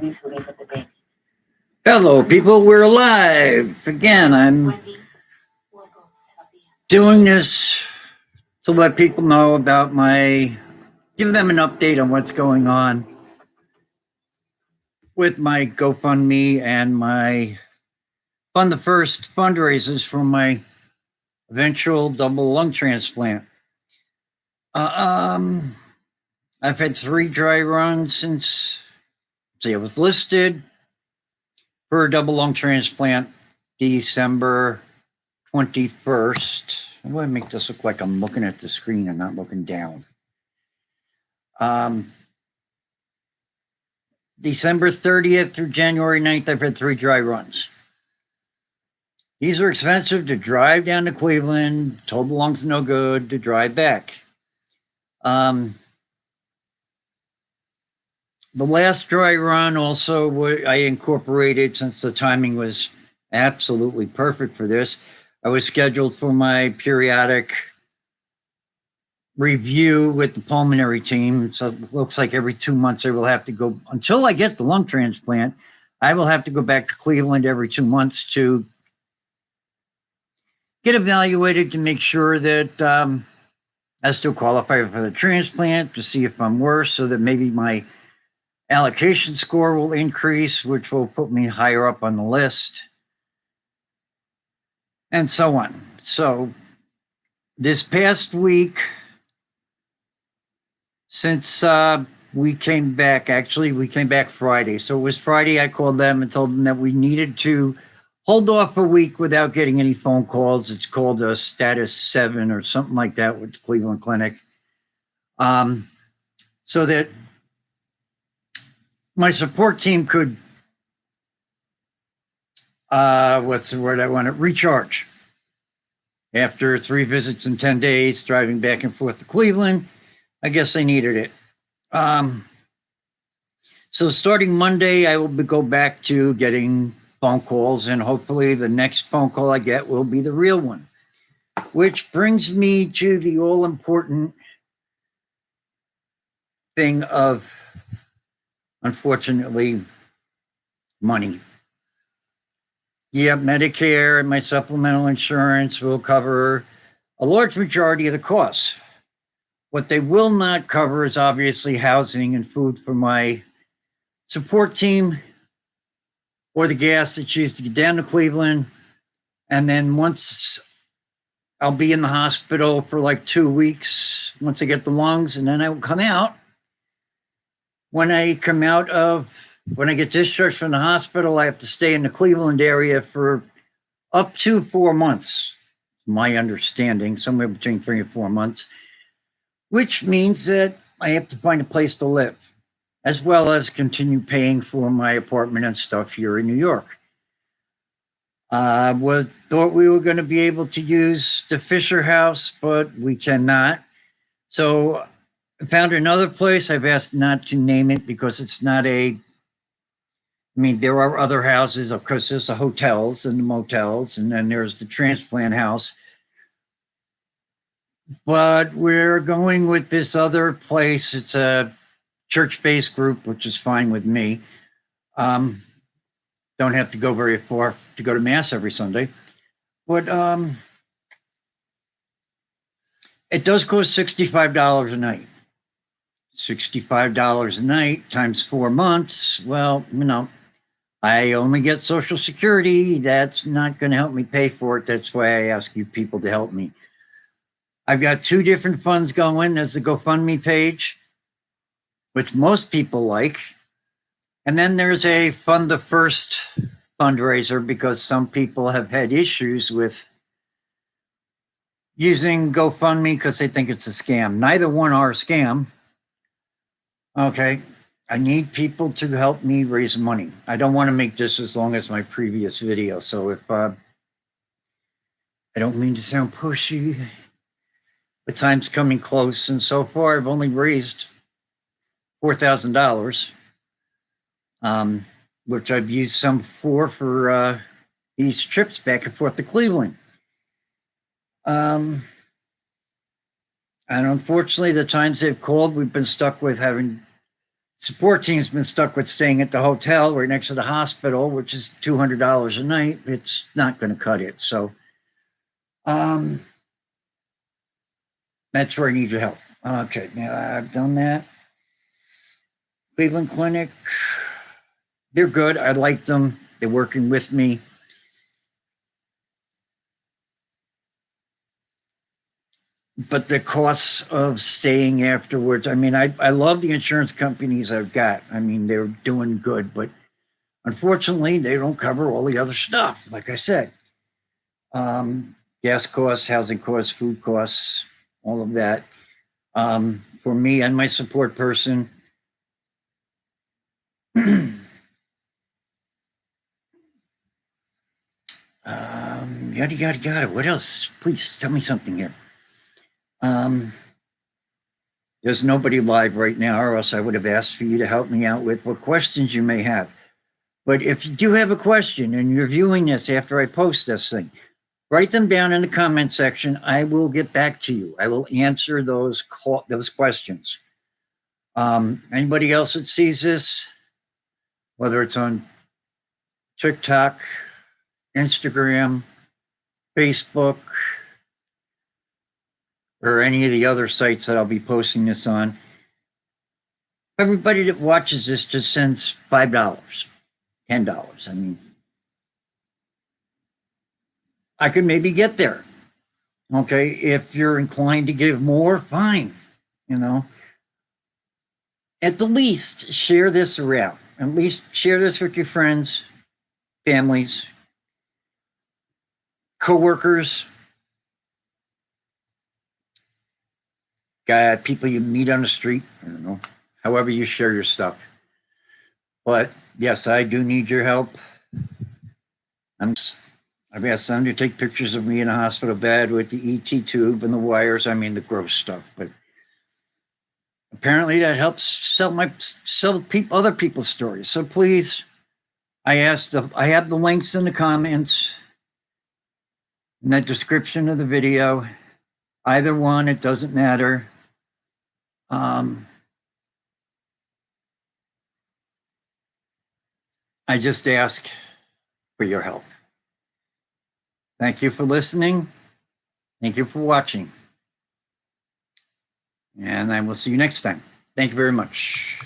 need to leave with the baby. Hello, people. We're live again. I'm doing this to let people know about give them an update on what's going on with my GoFundMe and my fund the first fundraisers for my eventual double lung transplant. I've had 3 dry runs since I was listed for a double lung transplant December 21st. I'm going to make this look like I'm looking at the screen and not looking down. December 30th through January 9th, I've had 3 dry runs. These are expensive to drive down to Cleveland, told the lungs no good, to drive back. The last dry run also, I incorporated, since the timing was absolutely perfect for this, I was scheduled for my periodic review with the pulmonary team. So it looks like every 2 months I will have to go, until I get the lung transplant, I will have to go back to Cleveland every 2 months to get evaluated to make sure that I still qualify for the transplant, to see if I'm worse, so that maybe my allocation score will increase, which will put me higher up on the list, and so on. So this past week, since we came back, actually, we came back Friday. So it was Friday, I called them and told them that we needed to hold off a week without getting any phone calls. It's called a status 7 or something like that with the Cleveland Clinic. So that my support team could, what's the word I want to, recharge. After 3 visits in 10 days, driving back and forth to Cleveland, I guess they needed it. So starting Monday, I will go back to getting phone calls, and hopefully the next phone call I get will be the real one. Which brings me to the all-important thing of, unfortunately, money. Yeah, Medicare and my supplemental insurance will cover a large majority of the costs. What they will not cover is obviously housing and food for my support team, or the gas that's used to get down to Cleveland. And then once I'll be in the hospital for like 2 weeks, once I get the lungs, and then I will come out. When I get discharged from the hospital, I have to stay in the Cleveland area for up to 4 months, my understanding, somewhere between 3 and 4 months, which means that I have to find a place to live, as well as continue paying for my apartment and stuff here in New York. Thought we were going to be able to use the Fisher House, but we cannot. So I found another place. I've asked not to name it because it's not there are other houses. Of course, there's the hotels and the motels, and then there's the transplant house. But we're going with this other place. It's a church-based group, which is fine with me. Don't have to go very far to go to Mass every Sunday. But it does cost $65 a night. $65 a night times 4 months. Well, I only get Social Security. That's not going to help me pay for it. That's why I ask you people to help me. I've got 2 different funds going. There's the GoFundMe page, which most people like. And then there's a Fund the First fundraiser, because some people have had issues with using GoFundMe because they think it's a scam. Neither one are a scam. Okay, I need people to help me raise money. I don't want to make this as long as my previous video. So if I don't mean to sound pushy, but time's coming close, and so far I've only raised $4,000, which I've used some for these trips back and forth to Cleveland. And unfortunately, the times they've called, we've been stuck with having support team's been stuck with staying at the hotel right next to the hospital, which is $200 a night. It's not going to cut it. So that's where I need your help. Okay, now I've done that. Cleveland Clinic, they're good. I like them. They're working with me. But the costs of staying afterwards, I mean, I love the insurance companies I've got. I mean, they're doing good, but unfortunately, they don't cover all the other stuff. Like I said, gas costs, housing costs, food costs, all of that. For me and my support person, yada, yada, yada. What else? Please tell me something here. There's nobody live right now, or else I would have asked for you to help me out with what questions you may have. But if you do have a question and you're viewing this after I post this thing, write them down in the comment section. I will get back to you. I will answer those questions. Anybody else that sees this, whether it's on TikTok, Instagram, Facebook, or any of the other sites that I'll be posting this on, everybody that watches this just sends $5, $10. I mean, I could maybe get there. Okay, if you're inclined to give more, fine. You know, at the least, share this around. At least share this with your friends, families, coworkers, people you meet on the street. I don't know, however you share your stuff. But yes, I do need your help. I've asked them to take pictures of me in a hospital bed with the ET tube and the wires. I mean, the gross stuff. But apparently that helps sell other people's stories. So please, I have the links in the comments, in that description of the video. Either one, it doesn't matter. I just ask for your help. Thank you for listening. Thank you for watching. And I will see you next time. Thank you very much.